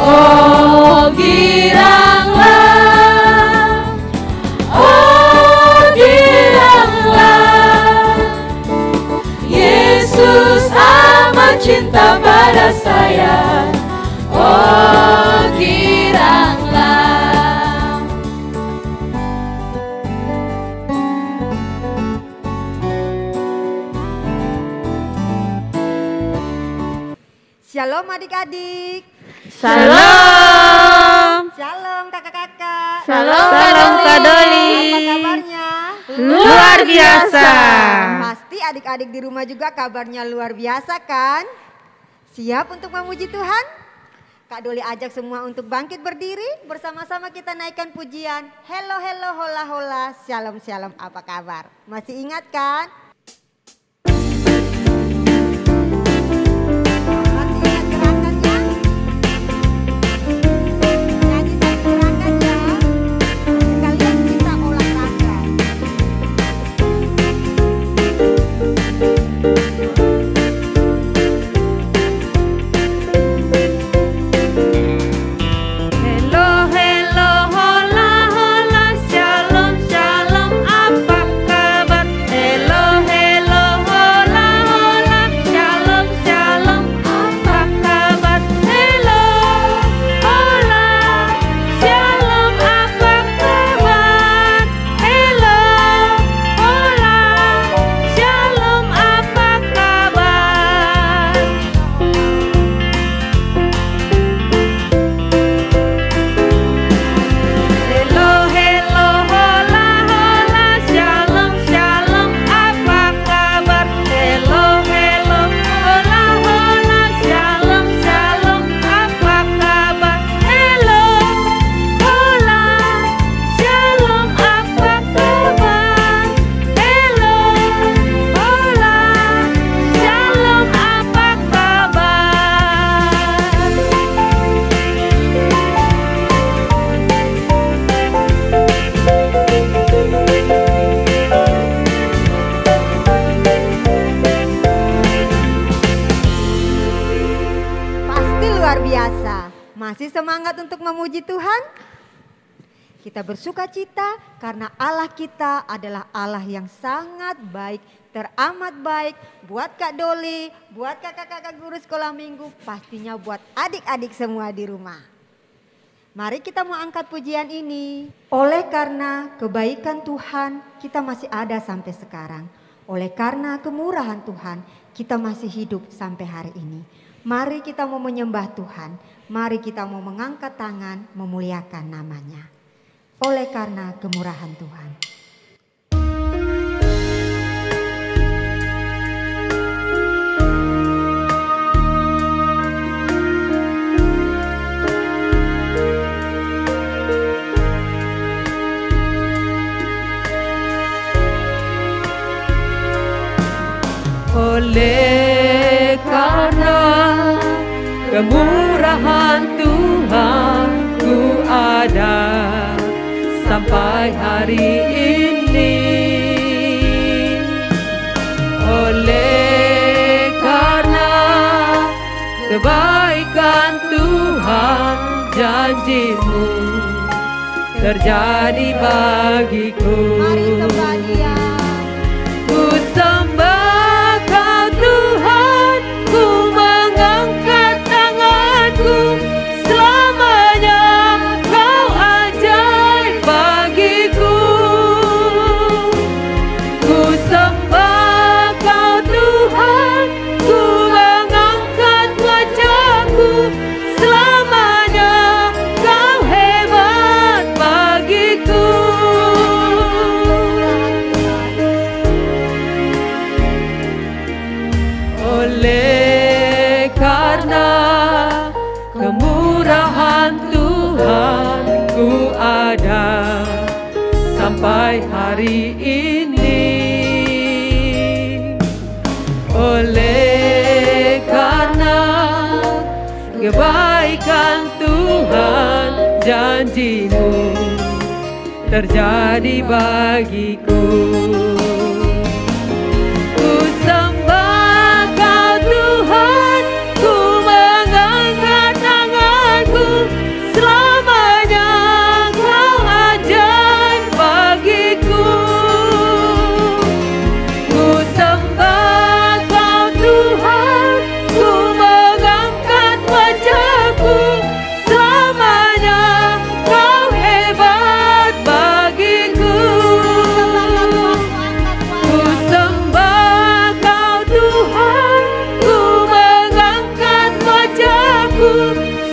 Oh giranglah, oh giranglah, Yesus amat cinta pada saya. Oh giranglah. Shalom adik-adik. Shalom. Shalom kakak-kakak. Shalom Kak Doli. Apa kabarnya? Luar biasa. Pasti adik-adik di rumah juga kabarnya luar biasa kan? Siap untuk memuji Tuhan? Kak Doli ajak semua untuk bangkit berdiri. Bersama-sama kita naikkan pujian. Hello, hello, hola, hola. Shalom, shalom. Apa kabar? Masih ingat kan? Masih semangat untuk memuji Tuhan? Kita bersuka cita karena Allah kita adalah Allah yang sangat baik, teramat baik buat Kak Doli, buat kakak-kakak guru sekolah minggu, pastinya buat adik-adik semua di rumah. Mari kita mau angkat pujian ini. Oleh karena kebaikan Tuhan, kita masih ada sampai sekarang. Oleh karena kemurahan Tuhan, kita masih hidup sampai hari ini. Mari kita mau menyembah Tuhan. Mari kita mau mengangkat tangan memuliakan namanya. Oleh karena kemurahan Tuhan. Oleh karena kemurahan Tuhan ku ada sampai hari ini. Oleh karena kebaikan Tuhan, janji-Mu terjadi bagiku. Mari sembah Dia. Ku sembah Kau Tuhan, ku mengangkat tanganku, selamanya Kau ajaib bagiku. Ku sembah Kau Tuhan, ku mengangkat wajahku, selamanya Kau hebat bagiku. Oleh karena kemurahan Tuhan ku ada sampai hari ini. Oleh karena kebaikan Tuhan, janji-Mu terjadi bagiku. Ku sembah Kau Tuhan, ku mengangkat tanganku,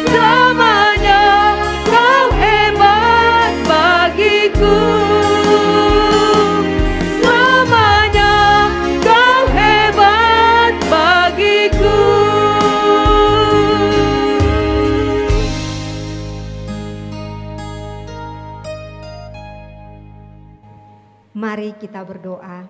Selamanya Kau hebat bagiku. Selamanya Kau hebat bagiku. Mari kita berdoa.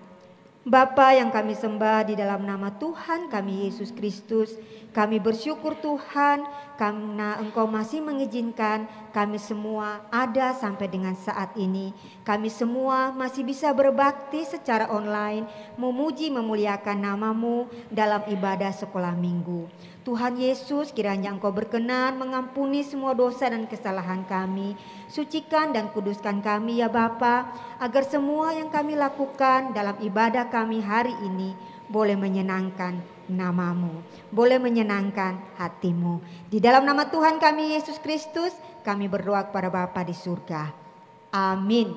Bapa yang kami sembah di dalam nama Tuhan kami Yesus Kristus, kami bersyukur Tuhan karena Engkau masih mengizinkan kami semua ada sampai dengan saat ini. Kami semua masih bisa berbakti secara online, memuji memuliakan nama-Mu dalam ibadah sekolah minggu. Tuhan Yesus, kiranya Engkau berkenan mengampuni semua dosa dan kesalahan kami. Sucikan dan kuduskan kami ya Bapa, agar semua yang kami lakukan dalam ibadah kami hari ini boleh menyenangkan nama-Mu, boleh menyenangkan hati-Mu. Di dalam nama Tuhan kami Yesus Kristus, kami berdoa kepada Bapa di surga. Amin.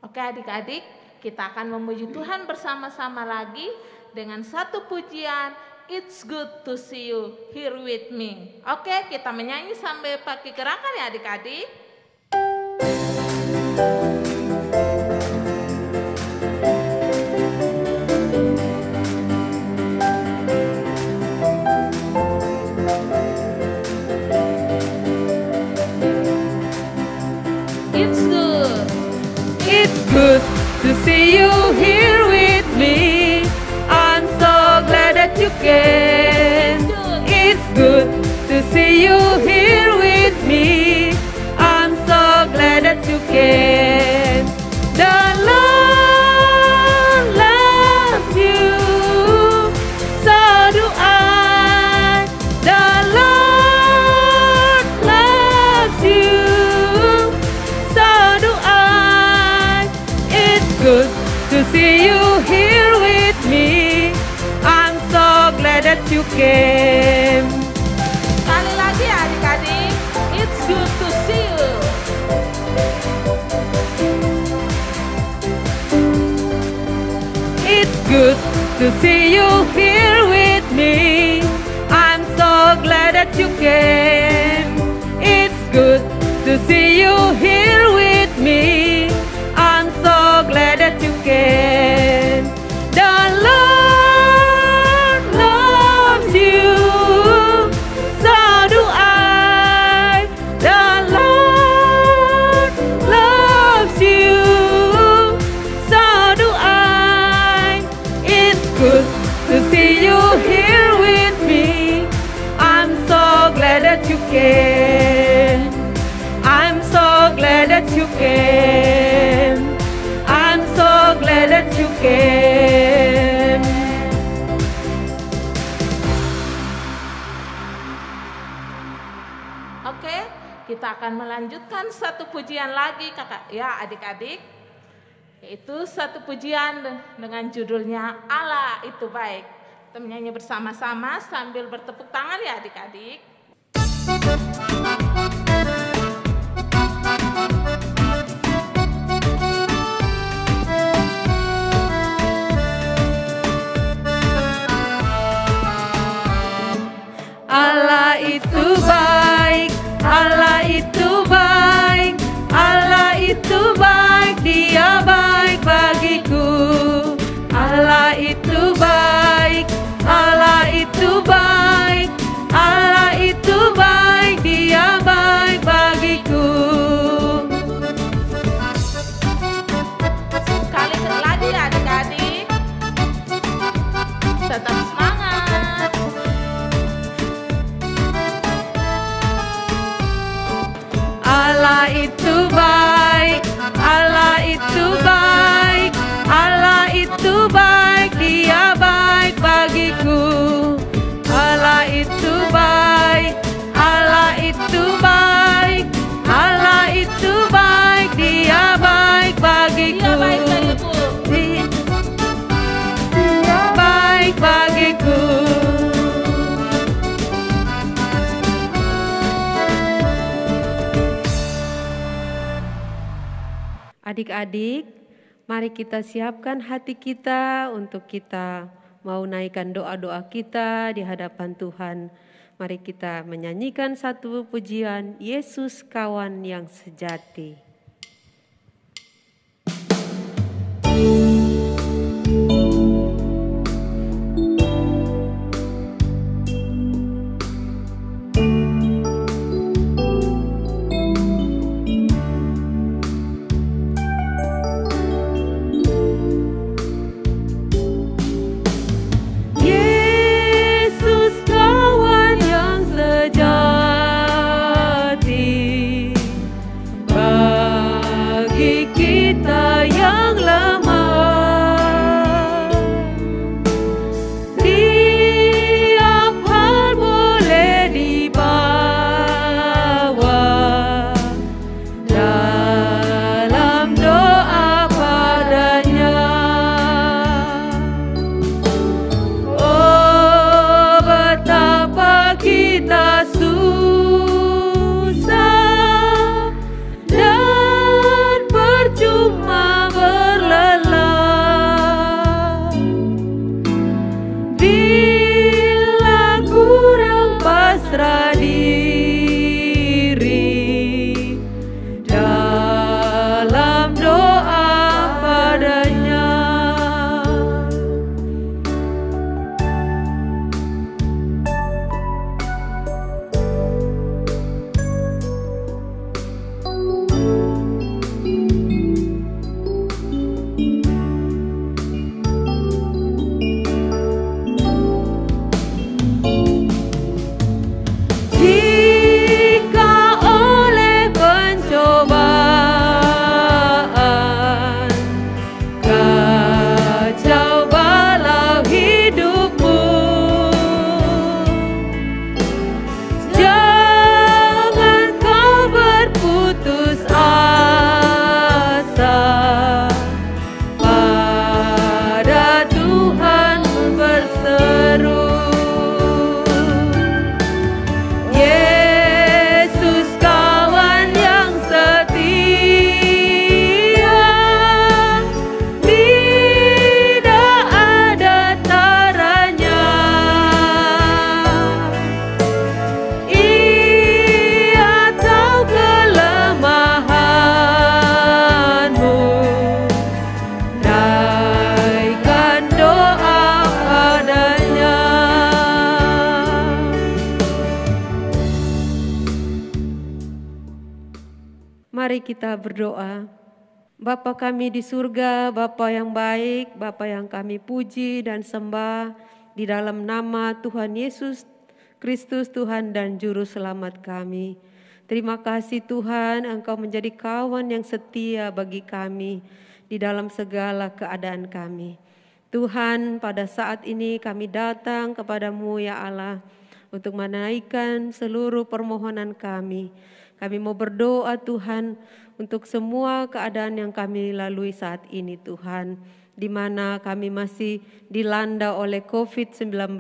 Oke adik-adik, kita akan memuji Tuhan bersama-sama lagi dengan satu pujian, It's good to see you here with me. Oke, kita menyanyi sambil pakai gerakan ya adik-adik. It's good to see you here with me. I'm so glad that you came. It's good to see you here with me. I'm so glad that you came. The Lord loves you, so do I. The Lord loves you, so do I. It's good to see you here with me. I'm so glad that you came. Sekali lagi adik-adik, it's good to see you. It's good to see you here with me. I'm so glad that you came. It's good to see you here with me. I'm so glad that you came. The Lord loves you, so do I. The Lord loves you, so do I. It's good to see you here with me. I'm so glad that you came. I'm so glad that you came. I'm so glad that you came. Oke, kita akan melanjutkan satu pujian lagi kakak ya adik-adik. Yaitu satu pujian dengan judulnya Allah itu baik. Kita menyanyi bersama-sama sambil bertepuk tangan ya adik-adik. Allah itu baik, Allah itu baik, Allah itu baik, Dia baik bagiku. Allah itu baik, Allah itu baik, Allah itu baik, Dia baik bagiku. Sekali lagi adik-adik, tetap semangat. Allah itu baik, Allah itu baik, Allah itu baik, Dia baik bagiku. Allah itu baik, Allah itu baik, Allah itu baik, Dia baik bagiku. Dia baik bagiku. Dia baik bagiku. Adik-adik, mari kita siapkan hati kita untuk kita mau naikkan doa-doa kita di hadapan Tuhan. Mari kita menyanyikan satu pujian, Yesus kawan yang sejati. Mari kita berdoa. Bapa kami di surga, Bapa yang baik, Bapa yang kami puji dan sembah di dalam nama Tuhan Yesus Kristus, Tuhan dan Juru Selamat kami. Terima kasih Tuhan, Engkau menjadi kawan yang setia bagi kami di dalam segala keadaan kami. Tuhan, pada saat ini kami datang kepadamu ya Allah untuk menaikkan seluruh permohonan kami. Kami mau berdoa Tuhan untuk semua keadaan yang kami lalui saat ini Tuhan. Di mana kami masih dilanda oleh COVID-19.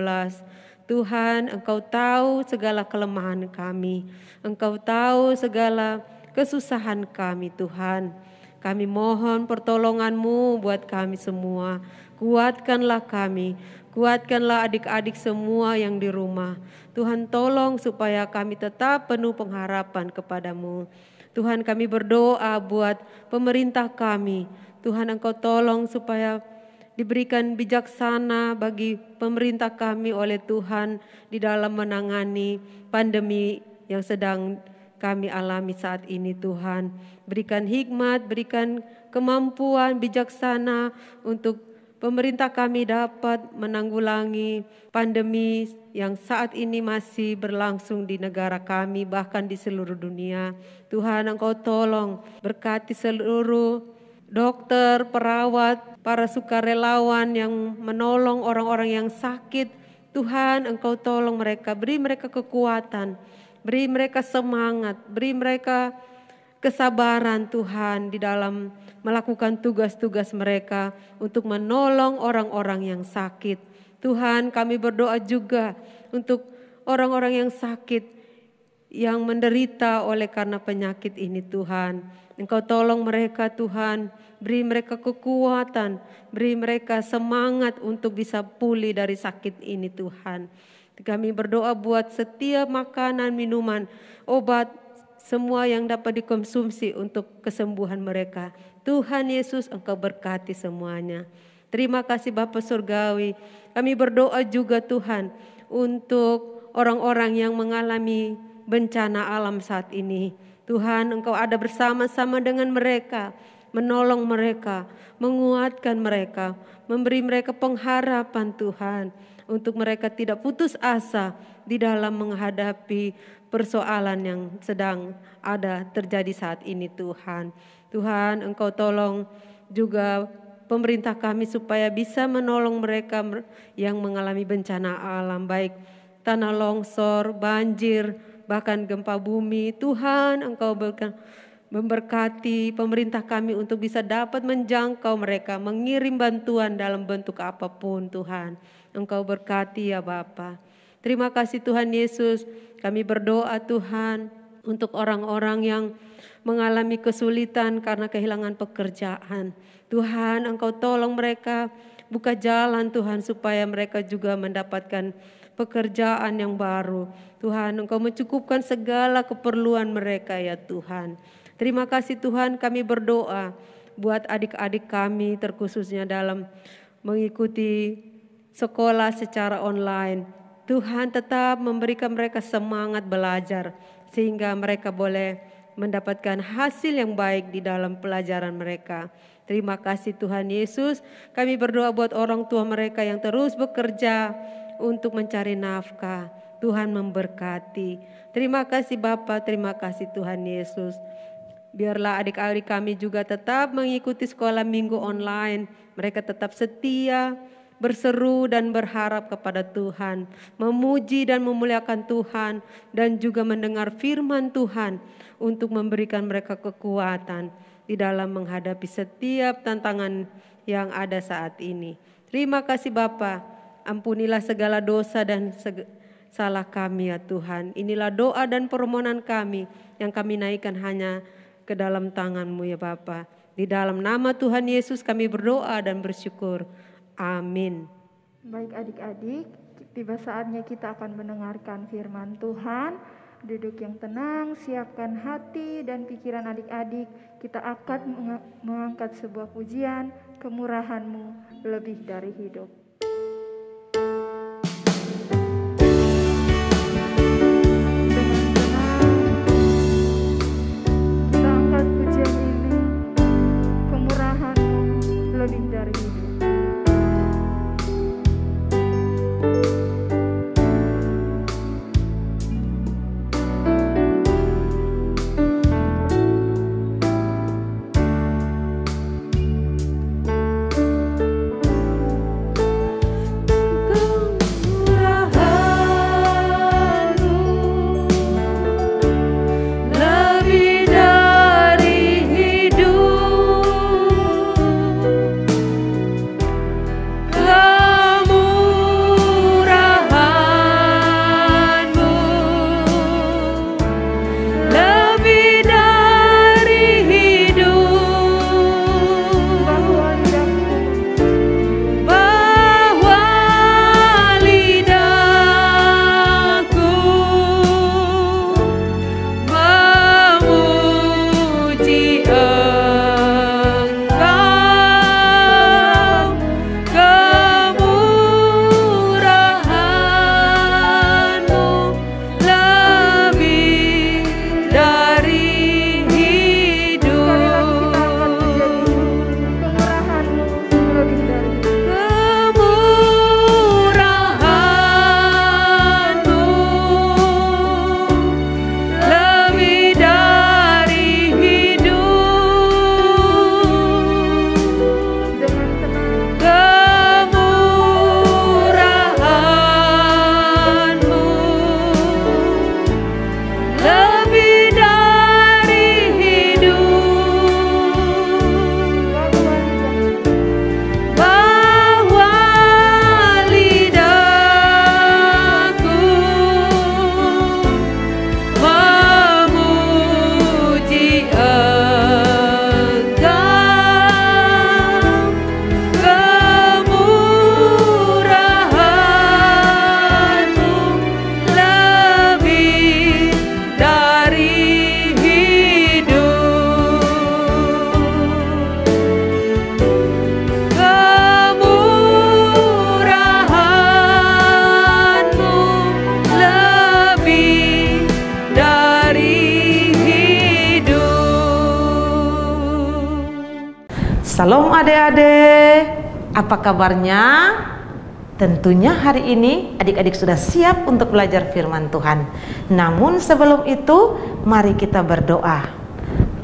Tuhan, Engkau tahu segala kelemahan kami. Engkau tahu segala kesusahan kami Tuhan. Kami mohon pertolongan-Mu buat kami semua. Kuatkanlah kami. Kuatkanlah adik-adik semua yang di rumah. Tuhan tolong supaya kami tetap penuh pengharapan kepadamu. Tuhan kami berdoa buat pemerintah kami. Tuhan Engkau tolong supaya diberikan bijaksana bagi pemerintah kami oleh Tuhan di dalam menangani pandemi yang sedang kami alami saat ini Tuhan. Berikan hikmat, berikan kemampuan bijaksana untuk pemerintah kami dapat menanggulangi pandemi yang saat ini masih berlangsung di negara kami, bahkan di seluruh dunia. Tuhan Engkau tolong berkati seluruh dokter, perawat, para sukarelawan yang menolong orang-orang yang sakit. Tuhan Engkau tolong mereka, beri mereka kekuatan, beri mereka semangat, beri mereka kesabaran Tuhan di dalam melakukan tugas-tugas mereka untuk menolong orang-orang yang sakit. Tuhan kami berdoa juga untuk orang-orang yang sakit, yang menderita oleh karena penyakit ini Tuhan. Engkau tolong mereka Tuhan, beri mereka kekuatan, beri mereka semangat untuk bisa pulih dari sakit ini Tuhan. Kami berdoa buat setiap makanan, minuman, obat, semua yang dapat dikonsumsi untuk kesembuhan mereka. Tuhan Yesus, Engkau berkati semuanya. Terima kasih Bapa Surgawi. Kami berdoa juga Tuhan untuk orang-orang yang mengalami bencana alam saat ini. Tuhan, Engkau ada bersama-sama dengan mereka, menolong mereka, menguatkan mereka, memberi mereka pengharapan Tuhan, untuk mereka tidak putus asa di dalam menghadapi persoalan yang sedang ada terjadi saat ini Tuhan. Tuhan, Engkau tolong juga pemerintah kami supaya bisa menolong mereka yang mengalami bencana alam, baik tanah longsor, banjir, bahkan gempa bumi. Tuhan, Engkau memberkati pemerintah kami untuk bisa dapat menjangkau mereka, mengirim bantuan dalam bentuk apapun Tuhan. Engkau berkati ya Bapa. Terima kasih Tuhan Yesus. Kami berdoa Tuhan untuk orang-orang yang mengalami kesulitan karena kehilangan pekerjaan. Tuhan, Engkau tolong mereka, buka jalan Tuhan supaya mereka juga mendapatkan pekerjaan yang baru. Tuhan, Engkau mencukupkan segala keperluan mereka ya Tuhan. Terima kasih Tuhan, kami berdoa buat adik-adik kami terkhususnya dalam mengikuti sekolah secara online. Tuhan tetap memberikan mereka semangat belajar sehingga mereka boleh mendapatkan hasil yang baik di dalam pelajaran mereka. Terima kasih Tuhan Yesus. Kami berdoa buat orang tua mereka yang terus bekerja untuk mencari nafkah. Tuhan memberkati. Terima kasih Bapa, terima kasih Tuhan Yesus. Biarlah adik-adik kami juga tetap mengikuti sekolah minggu online. Mereka tetap setia, berseru dan berharap kepada Tuhan, memuji dan memuliakan Tuhan, dan juga mendengar firman Tuhan untuk memberikan mereka kekuatan di dalam menghadapi setiap tantangan yang ada saat ini. Terima kasih Bapa, ampunilah segala dosa dan salah kami ya Tuhan. Inilah doa dan permohonan kami yang kami naikkan hanya ke dalam tangan-Mu ya Bapa. Di dalam nama Tuhan Yesus kami berdoa dan bersyukur. Amin. Baik adik-adik, tiba saatnya kita akan mendengarkan firman Tuhan. Duduk yang tenang, siapkan hati dan pikiran adik-adik. Kita akan mengangkat sebuah pujian, kemurahan-Mu lebih dari hidup. Salam adik-adik, apa kabarnya? Tentunya hari ini adik-adik sudah siap untuk belajar firman Tuhan. Namun sebelum itu, mari kita berdoa.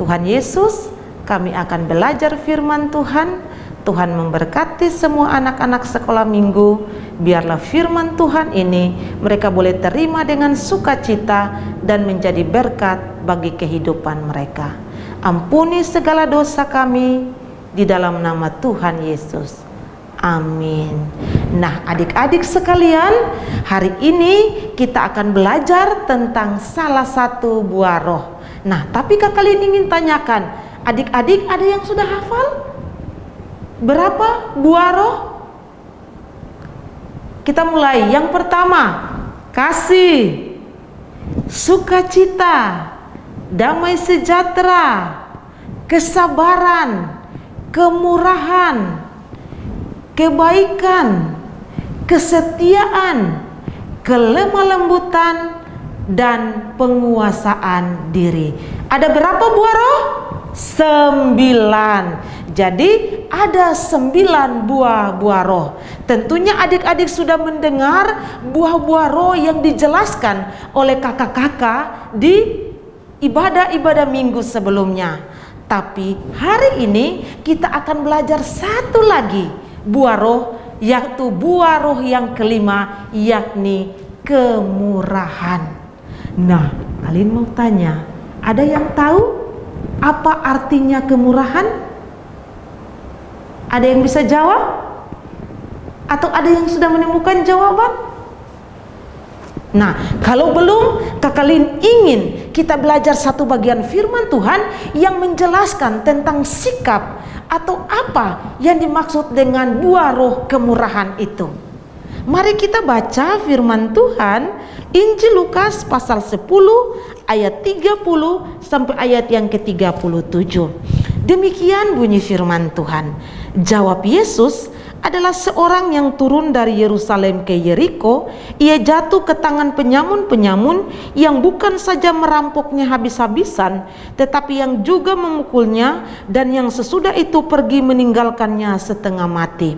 Tuhan Yesus, kami akan belajar firman Tuhan. Tuhan memberkati semua anak-anak sekolah minggu. Biarlah firman Tuhan ini mereka boleh terima dengan sukacita dan menjadi berkat bagi kehidupan mereka. Ampuni segala dosa kami di dalam nama Tuhan Yesus. Amin. Nah, adik-adik sekalian, hari ini kita akan belajar tentang salah satu buah roh. Nah, tapi kakak kalian ingin tanyakan, adik-adik ada yang sudah hafal? Berapa buah roh? Kita mulai. Yang pertama, kasih, sukacita, damai sejahtera, kesabaran, kemurahan, kebaikan, kesetiaan, kelemah lembutan, dan penguasaan diri. Ada berapa buah roh? 9. Jadi ada 9 buah roh. Tentunya adik-adik sudah mendengar buah-buah roh yang dijelaskan oleh kakak-kakak di ibadah-ibadah minggu sebelumnya. Tapi hari ini kita akan belajar satu lagi buah roh, yaitu buah roh yang kelima, yakni kemurahan. Nah, kalian mau tanya, ada yang tahu apa artinya kemurahan? Ada yang bisa jawab? Atau ada yang sudah menemukan jawaban? Nah, kalau belum, kalian ingin kita belajar satu bagian firman Tuhan yang menjelaskan tentang sikap atau apa yang dimaksud dengan buah roh kemurahan itu. Mari kita baca firman Tuhan, Injil Lukas pasal 10 ayat 30 sampai ayat yang ke-37. Demikian bunyi firman Tuhan. Jawab Yesus, adalah seorang yang turun dari Yerusalem ke Yeriko. Ia jatuh ke tangan penyamun-penyamun yang bukan saja merampoknya habis-habisan, tetapi yang juga memukulnya, dan yang sesudah itu pergi meninggalkannya setengah mati.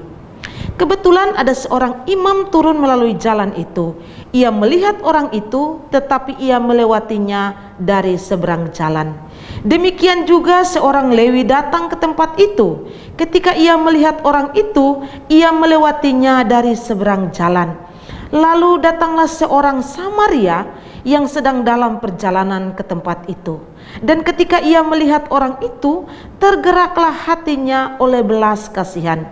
Kebetulan ada seorang imam turun melalui jalan itu. Ia melihat orang itu, tetapi ia melewatinya dari seberang jalan. Demikian juga seorang Lewi datang ke tempat itu. Ketika ia melihat orang itu, ia melewatinya dari seberang jalan. Lalu datanglah seorang Samaria yang sedang dalam perjalanan ke tempat itu. Dan ketika ia melihat orang itu, tergeraklah hatinya oleh belas kasihan.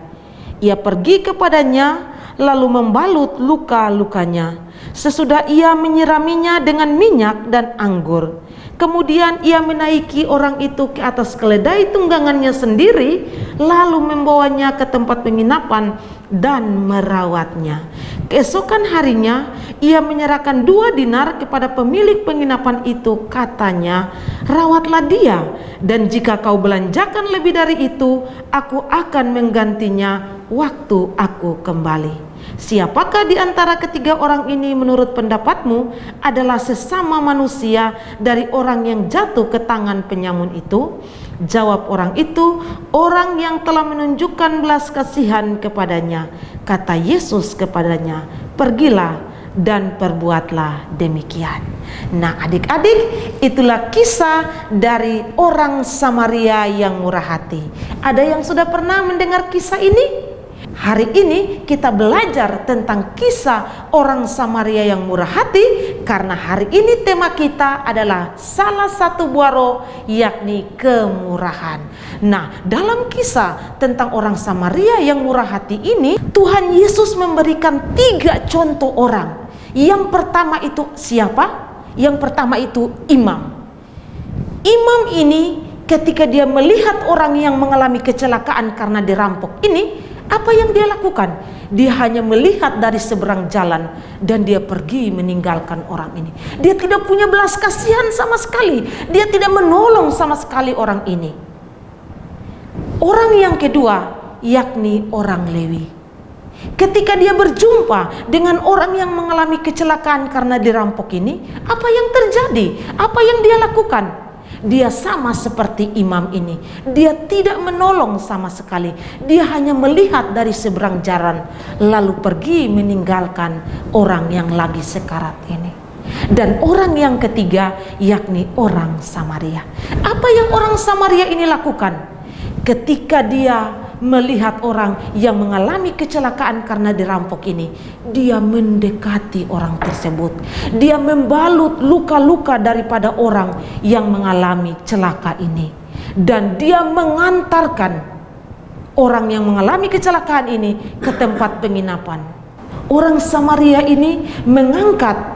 Ia pergi kepadanya, lalu membalut luka-lukanya. Sesudah ia menyiraminya dengan minyak dan anggur. Kemudian ia menaiki orang itu ke atas keledai tunggangannya sendiri, lalu membawanya ke tempat penginapan dan merawatnya. Keesokan harinya ia menyerahkan 2 dinar kepada pemilik penginapan itu, katanya, rawatlah dia, dan jika kau belanjakan lebih dari itu, aku akan menggantinya waktu aku kembali. Siapakah di antara ketiga orang ini menurut pendapatmu adalah sesama manusia dari orang yang jatuh ke tangan penyamun itu? Jawab orang itu, orang yang telah menunjukkan belas kasihan kepadanya. Kata Yesus kepadanya, pergilah dan perbuatlah demikian. Nah, adik-adik, itulah kisah dari orang Samaria yang murah hati. Ada yang sudah pernah mendengar kisah ini? Hari ini kita belajar tentang kisah orang Samaria yang murah hati, karena hari ini tema kita adalah salah satu buah roh, yakni kemurahan. Nah, dalam kisah tentang orang Samaria yang murah hati ini, Tuhan Yesus memberikan 3 contoh orang. Yang pertama itu siapa? Yang pertama itu imam. Imam ini ketika dia melihat orang yang mengalami kecelakaan karena dirampok ini, apa yang dia lakukan? Dia hanya melihat dari seberang jalan dan dia pergi meninggalkan orang ini. Dia tidak punya belas kasihan sama sekali. Dia tidak menolong sama sekali orang ini. Orang yang kedua, yakni orang Lewi. Ketika dia berjumpa dengan orang yang mengalami kecelakaan karena dirampok ini, apa yang terjadi? Apa yang dia lakukan? Dia sama seperti imam ini. Dia tidak menolong sama sekali. Dia hanya melihat dari seberang jalan, lalu pergi meninggalkan orang yang lagi sekarat ini. Dan orang yang ketiga yakni orang Samaria. Apa yang orang Samaria ini lakukan? Ketika dia melihat orang yang mengalami kecelakaan karena dirampok ini, dia mendekati orang tersebut. Dia membalut luka-luka daripada orang yang mengalami celaka ini, dan dia mengantarkan orang yang mengalami kecelakaan ini ke tempat penginapan. Orang Samaria ini mengangkat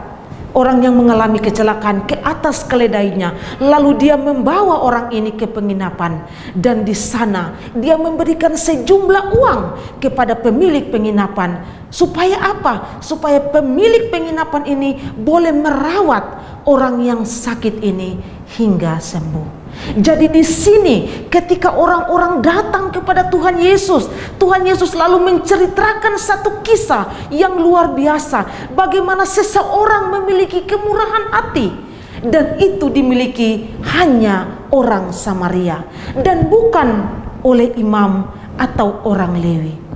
orang yang mengalami kecelakaan ke atas keledainya, lalu dia membawa orang ini ke penginapan, dan di sana dia memberikan sejumlah uang kepada pemilik penginapan. Supaya apa? Supaya pemilik penginapan ini boleh merawat orang yang sakit ini hingga sembuh. Jadi di sini ketika orang-orang datang kepada Tuhan Yesus, Tuhan Yesus lalu menceritakan satu kisah yang luar biasa, bagaimana seseorang memiliki kemurahan hati, dan itu dimiliki hanya orang Samaria dan bukan oleh imam atau orang Lewi.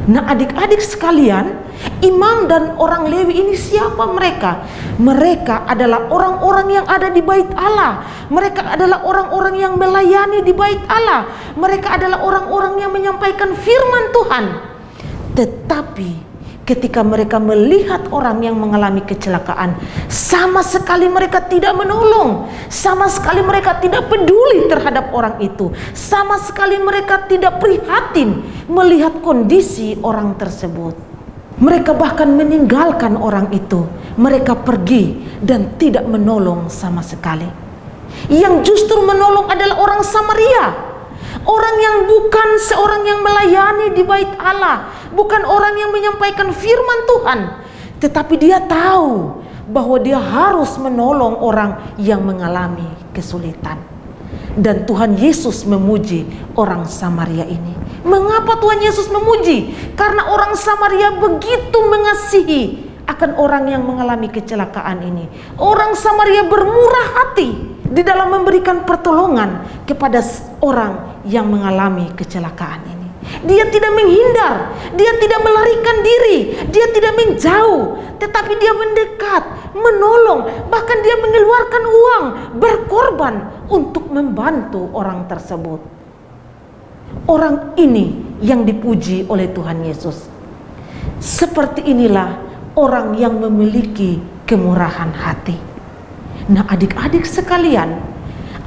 Nah, adik-adik sekalian, imam dan orang Lewi ini siapa mereka? Mereka adalah orang-orang yang ada di bait Allah. Mereka adalah orang-orang yang melayani di bait Allah. Mereka adalah orang-orang yang menyampaikan firman Tuhan. Tetapi ketika mereka melihat orang yang mengalami kecelakaan, sama sekali mereka tidak menolong. Sama sekali mereka tidak peduli terhadap orang itu. Sama sekali mereka tidak prihatin melihat kondisi orang tersebut. Mereka bahkan meninggalkan orang itu. Mereka pergi dan tidak menolong sama sekali. Yang justru menolong adalah orang Samaria. Orang yang bukan seorang yang melayani di bait Allah, bukan orang yang menyampaikan firman Tuhan, tetapi dia tahu bahwa dia harus menolong orang yang mengalami kesulitan. Dan Tuhan Yesus memuji orang Samaria ini. Mengapa Tuhan Yesus memuji? Karena orang Samaria begitu mengasihi akan orang yang mengalami kecelakaan ini. Orang Samaria bermurah hati di dalam memberikan pertolongan kepada orang yang mengalami kecelakaan ini. Dia tidak menghindar, dia tidak melarikan diri, dia tidak menjauh, tetapi dia mendekat, menolong, bahkan dia mengeluarkan uang, berkorban untuk membantu orang tersebut. Orang ini yang dipuji oleh Tuhan Yesus. Seperti inilah orang yang memiliki kemurahan hati. Nah, adik-adik sekalian,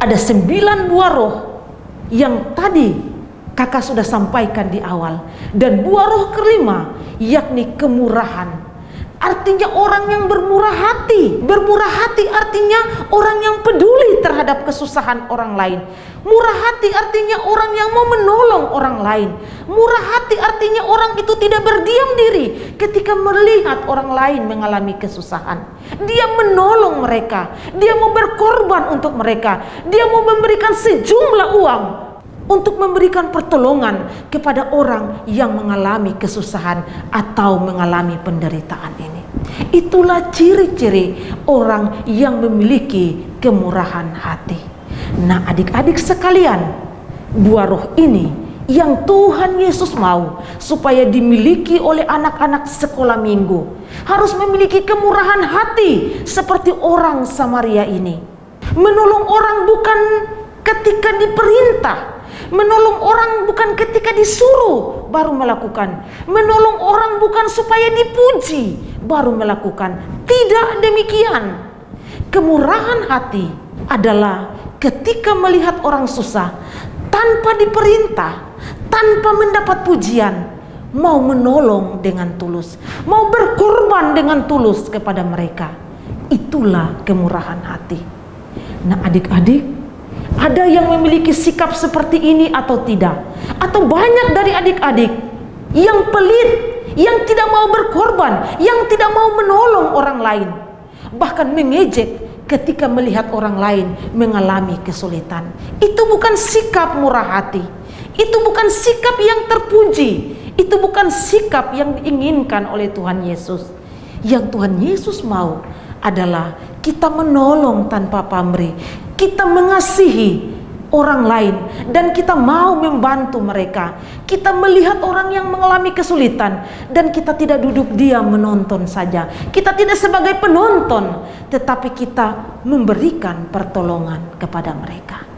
ada 9 buah roh yang tadi kakak sudah sampaikan di awal. Dan buah roh kelima yakni kemurahan. Artinya orang yang bermurah hati. Bermurah hati artinya orang yang peduli terhadap kesusahan orang lain. Murah hati artinya orang yang mau menolong orang lain. Murah hati artinya orang itu tidak berdiam diri ketika melihat orang lain mengalami kesusahan. Dia menolong mereka. Dia mau berkorban untuk mereka. Dia mau memberikan sejumlah uang untuk memberikan pertolongan kepada orang yang mengalami kesusahan atau mengalami penderitaan ini. Itulah ciri-ciri orang yang memiliki kemurahan hati. Nah, adik-adik sekalian, buah roh ini yang Tuhan Yesus mau supaya dimiliki oleh anak-anak sekolah minggu harus memiliki kemurahan hati seperti orang Samaria ini. Menolong orang bukan ketika diperintah, menolong orang bukan ketika disuruh baru melakukan, menolong orang bukan supaya dipuji baru melakukan. Tidak demikian. Kemurahan hati adalah ketika melihat orang susah tanpa diperintah, tanpa mendapat pujian, mau menolong dengan tulus, mau berkorban dengan tulus kepada mereka. Itulah kemurahan hati. Nah, adik-adik, ada yang memiliki sikap seperti ini atau tidak? Atau banyak dari adik-adik yang pelit, yang tidak mau berkorban, yang tidak mau menolong orang lain, bahkan mengejek ketika melihat orang lain mengalami kesulitan. Itu bukan sikap murah hati. Itu bukan sikap yang terpuji. Itu bukan sikap yang diinginkan oleh Tuhan Yesus. Yang Tuhan Yesus mau adalah kita menolong tanpa pamrih, kita mengasihi orang lain, dan kita mau membantu mereka. Kita melihat orang yang mengalami kesulitan dan kita tidak duduk diam menonton saja. Kita tidak sebagai penonton, tetapi kita memberikan pertolongan kepada mereka.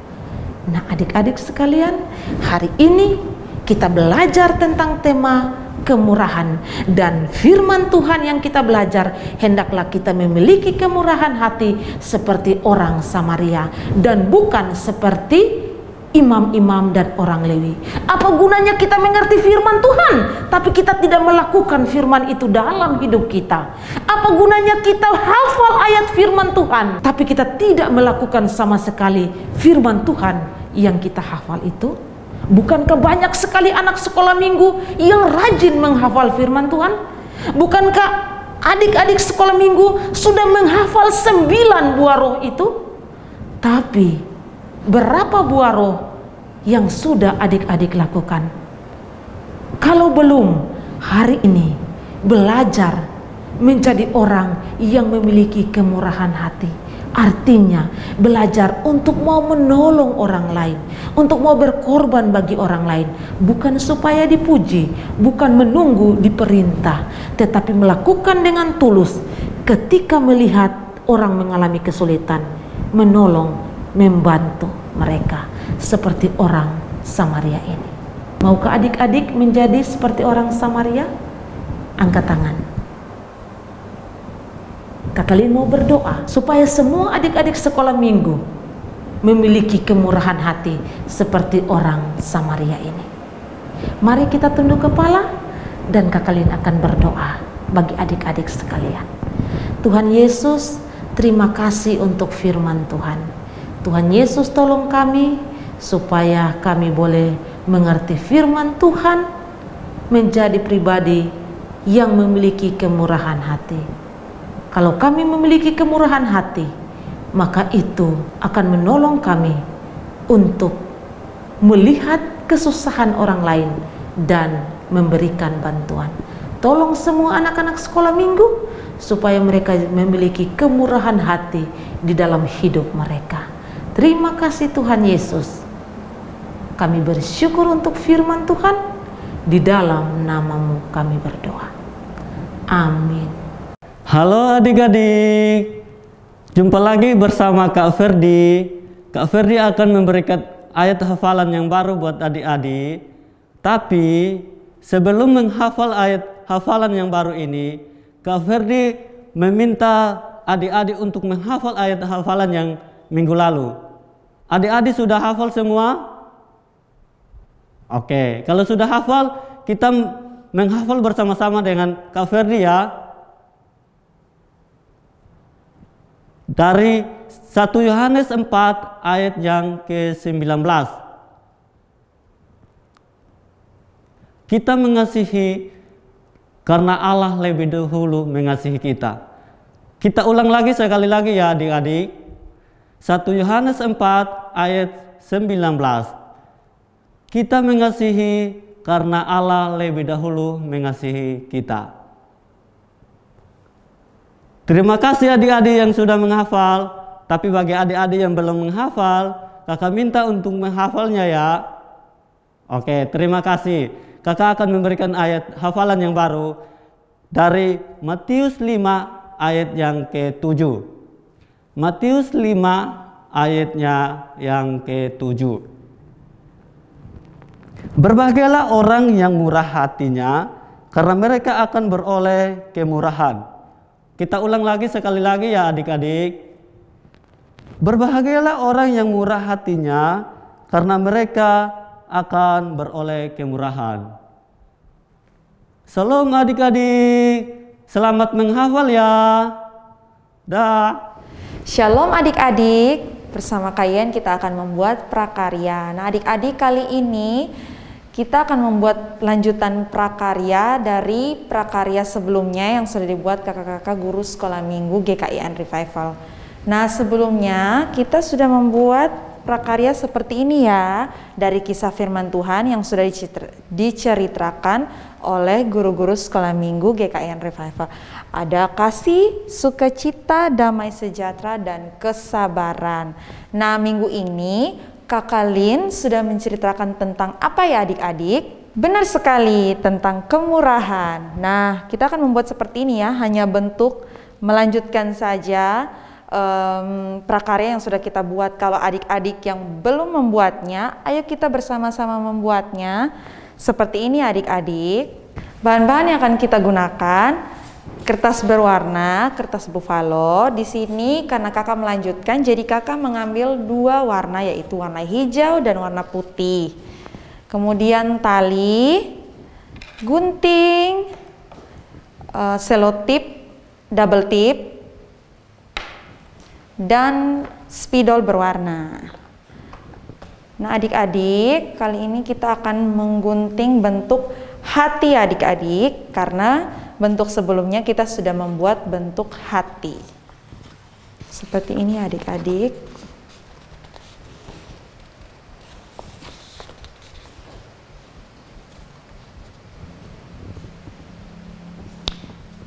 Nah, adik-adik sekalian, hari ini kita belajar tentang tema kemurahan, dan firman Tuhan yang kita belajar, hendaklah kita memiliki kemurahan hati seperti orang Samaria dan bukan seperti imam-imam dan orang Lewi. Apa gunanya kita mengerti firman Tuhan tapi kita tidak melakukan firman itu dalam hidup kita? Apa gunanya kita hafal ayat firman Tuhan tapi kita tidak melakukan sama sekali firman Tuhan yang kita hafal itu? Bukankah banyak sekali anak sekolah minggu yang rajin menghafal firman Tuhan? Bukankah adik-adik sekolah minggu sudah menghafal 9 buah roh itu? Tapi berapa buah roh yang sudah adik-adik lakukan? Kalau belum, hari ini belajar menjadi orang yang memiliki kemurahan hati. Artinya belajar untuk mau menolong orang lain, untuk mau berkorban bagi orang lain, bukan supaya dipuji, bukan menunggu diperintah, tetapi melakukan dengan tulus ketika melihat orang mengalami kesulitan, menolong, membantu mereka seperti orang Samaria ini. Maukah adik-adik menjadi seperti orang Samaria? Angkat tangan. Kalian mau berdoa supaya semua adik-adik sekolah minggu memiliki kemurahan hati seperti orang Samaria ini. Mari kita tunduk kepala dan kalian akan berdoa bagi adik-adik sekalian. Tuhan Yesus, terima kasih untuk firman Tuhan. Tuhan Yesus, tolong kami supaya kami boleh mengerti firman Tuhan, menjadi pribadi yang memiliki kemurahan hati. Kalau kami memiliki kemurahan hati, maka itu akan menolong kami untuk melihat kesusahan orang lain dan memberikan bantuan. Tolong semua anak-anak sekolah minggu supaya mereka memiliki kemurahan hati di dalam hidup mereka. Terima kasih Tuhan Yesus. Kami bersyukur untuk firman Tuhan. Di dalam nama-Mu kami berdoa. Amin. Halo adik-adik, jumpa lagi bersama Kak Ferdi. Kak Ferdi akan memberikan ayat hafalan yang baru buat adik-adik. Tapi sebelum menghafal ayat hafalan yang baru ini, Kak Ferdi meminta adik-adik untuk menghafal ayat hafalan yang minggu lalu. Adik-adik sudah hafal semua? Oke, kalau sudah hafal, kita menghafal bersama-sama dengan Kak Ferdi ya. Dari 1 Yohanes 4 ayat yang ke-19. Kita mengasihi karena Allah lebih dahulu mengasihi kita. Kita ulang lagi sekali lagi ya adik-adik. 1 Yohanes 4 ayat 19. Kita mengasihi karena Allah lebih dahulu mengasihi kita. Terima kasih adik-adik yang sudah menghafal. Tapi bagi adik-adik yang belum menghafal, kakak minta untuk menghafalnya ya. Oke, terima kasih. Kakak akan memberikan ayat hafalan yang baru dari Matius 5 ayat yang ke-7. Matius 5 ayatnya yang ke-7. Berbahagialah orang yang murah hatinya, karena mereka akan beroleh kemurahan. Kita ulang lagi sekali lagi ya adik-adik. Berbahagialah orang yang murah hatinya, karena mereka akan beroleh kemurahan. Shalom adik-adik, selamat menghafal ya. Dah. Shalom adik-adik, bersama kalian kita akan membuat prakarya. Nah adik-adik, kali ini kita akan membuat lanjutan prakarya dari prakarya sebelumnya yang sudah dibuat kakak-kakak guru sekolah minggu GKIN Revival. Nah sebelumnya kita sudah membuat prakarya seperti ini ya, dari kisah firman Tuhan yang sudah diceritakan oleh guru-guru sekolah minggu GKIN Revival. Ada kasih, sukacita, damai sejahtera, dan kesabaran. Nah, minggu ini Kakak Lin sudah menceritakan tentang apa ya adik-adik? Benar sekali, tentang kemurahan. Nah, kita akan membuat seperti ini ya, hanya bentuk melanjutkan saja prakarya yang sudah kita buat. Kalau adik-adik yang belum membuatnya, ayo kita bersama-sama membuatnya. Seperti ini adik-adik. Bahan-bahan yang akan kita gunakan, kertas berwarna, kertas buffalo. Di sini karena kakak melanjutkan, jadi kakak mengambil 2 warna, yaitu warna hijau dan warna putih. Kemudian tali, gunting, selotip, double tip, dan spidol berwarna. Nah adik-adik, kali ini kita akan menggunting bentuk hati adik-adik, karena bentuk sebelumnya kita sudah membuat bentuk hati. Seperti ini adik-adik.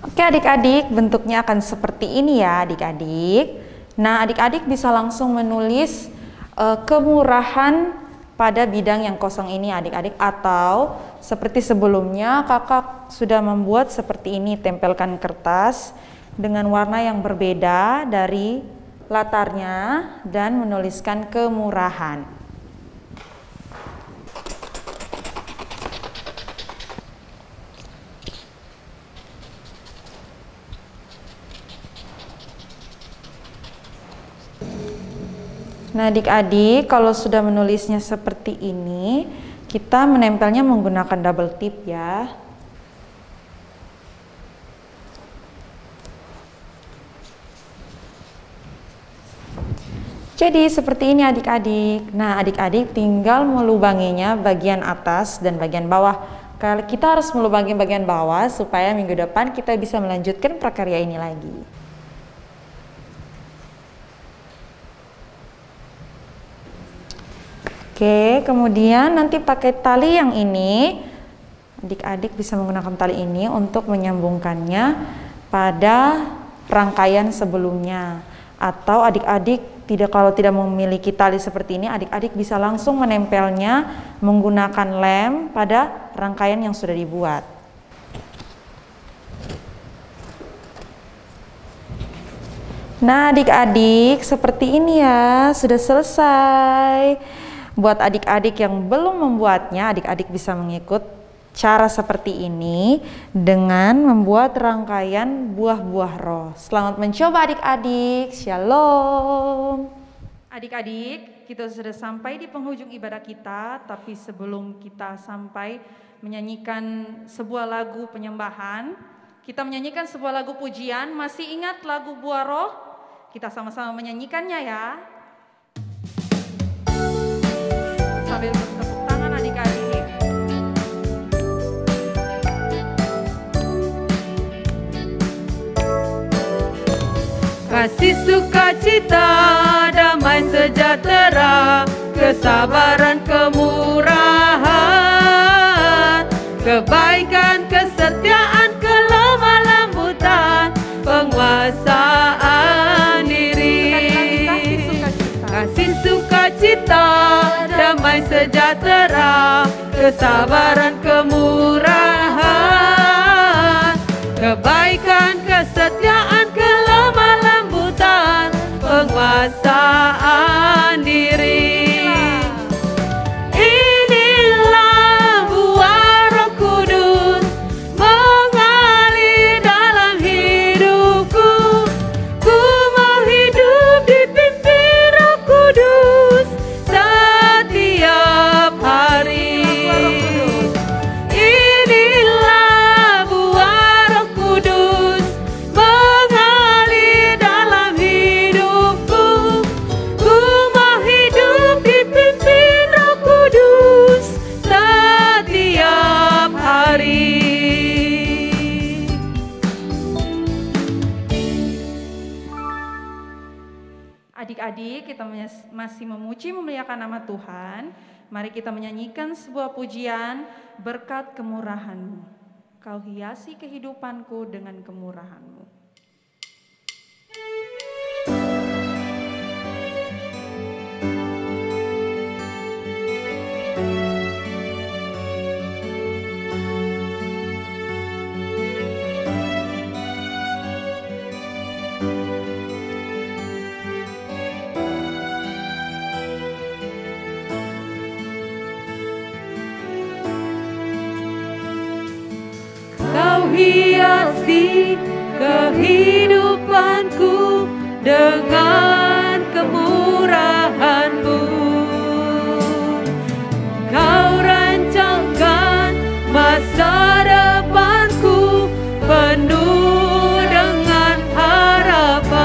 Oke adik-adik, bentuknya akan seperti ini ya adik-adik. Nah adik-adik bisa langsung menulis kemurahan pada bidang yang kosong ini adik-adik, atau seperti sebelumnya kakak sudah membuat seperti ini, tempelkan kertas dengan warna yang berbeda dari latarnya dan menuliskan kemurahan. Nah adik-adik, kalau sudah menulisnya seperti ini, kita menempelnya menggunakan double tip ya. Jadi seperti ini adik-adik. Nah adik-adik tinggal melubanginya bagian atas dan bagian bawah. Kalau kita harus melubangi bagian bawah supaya minggu depan kita bisa melanjutkan prakarya ini lagi. Oke, kemudian nanti pakai tali yang ini, adik-adik bisa menggunakan tali ini untuk menyambungkannya pada rangkaian sebelumnya. Atau adik-adik kalau tidak memiliki tali seperti ini, adik-adik bisa langsung menempelnya menggunakan lem pada rangkaian yang sudah dibuat. Nah adik-adik, seperti ini ya, sudah selesai. Buat adik-adik yang belum membuatnya, adik-adik bisa mengikut cara seperti ini dengan membuat rangkaian buah-buah roh. Selamat mencoba adik-adik. Shalom. Adik-adik, kita sudah sampai di penghujung ibadah kita, tapi sebelum kita sampai menyanyikan sebuah lagu penyembahan, kita menyanyikan sebuah lagu pujian. Masih ingat lagu Buah Roh? Kita sama-sama menyanyikannya ya. Sambil bertepuk tangan adik-adik. Kasih sukacita, damai sejahtera, kesabaran, kemurahan, kebaikan, kesetiaan, kelemah lembutan, penguasaan diri. Kasih sukacita, damai sejahtera, kesabaran, kemurahan, kebaikan, kesetiaan, kelemah lembutan, penguasaan diri. Inilah buah Roh Kudus mengalir dalam hidupku. Ku mau hidup dipimpin Roh Kudus setiap hari. Ini masih memuji memuliakan nama Tuhan, mari kita menyanyikan sebuah pujian, berkat kemurahan-Mu. Kau hiasi kehidupanku dengan kemurahan-Mu. Hiasi kehidupanku dengan kemurahan-Mu. Kau rancangkan masa depanku penuh dengan harapan.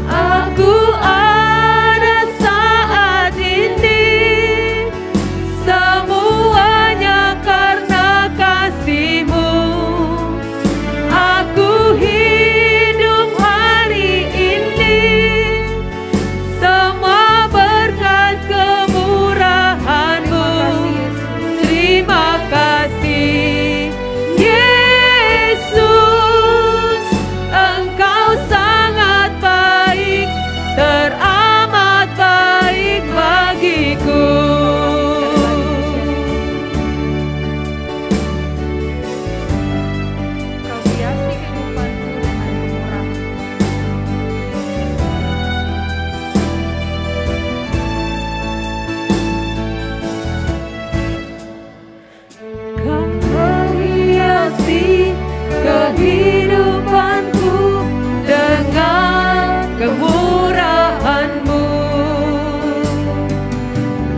Aku ada saat ini semuanya karena kasih-Mu. Aku hidup hari ini semua berkat kemurahan-Mu. Terima kasih Yesus, Engkau sangat baik, teramat baik bagiku. Kehidupanku dengan kemurahan-Mu.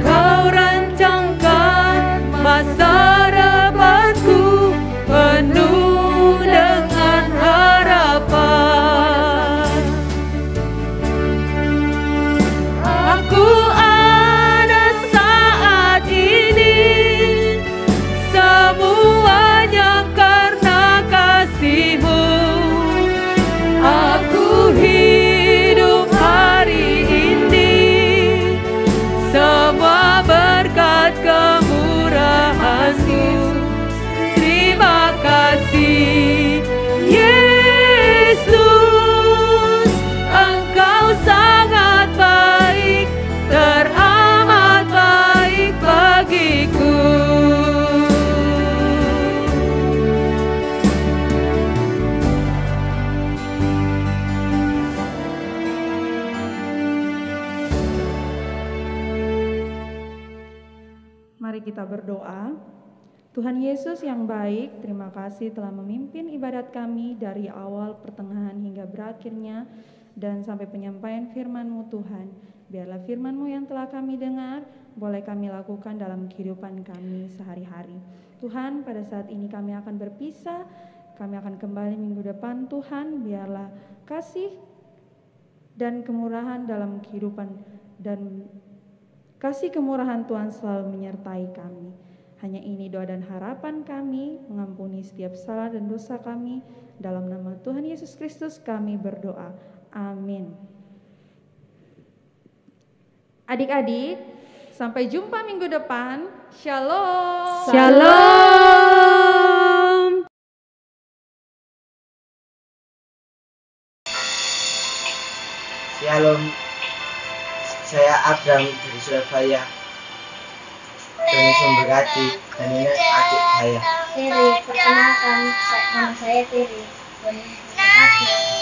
Kau rancangkan masa depanku penuh dengan harapan. Aku ada saat ini semuanya karena kasih-Mu. Aku hidup hari ini semua berkat kemurahan-Mu. Terima kasih Yesus, Engkau sangat baik, teramat baik bagiku. Mari kita berdoa. Tuhan Yesus yang baik, terima kasih telah memimpin ibadat kami dari awal, pertengahan hingga berakhirnya dan sampai penyampaian firman-Mu Tuhan. Biarlah firman-Mu yang telah kami dengar boleh kami lakukan dalam kehidupan kami sehari-hari. Tuhan, pada saat ini kami akan berpisah, kami akan kembali minggu depan. Tuhan, biarlah kasih dan kemurahan dalam kehidupan dan kasih kemurahan Tuhan selalu menyertai kami. Hanya ini doa dan harapan kami, mengampuni setiap salah dan dosa kami. Dalam nama Tuhan Yesus Kristus kami berdoa. Amin. Adik-adik, sampai jumpa minggu depan. Shalom. Shalom. Shalom. Saya Abram dari Surabaya. Tuhan Yesus memberkati, dan ini adik saya. Tiri, perkenalkan, nama saya Tiri. Tuhan Yesus memberkati.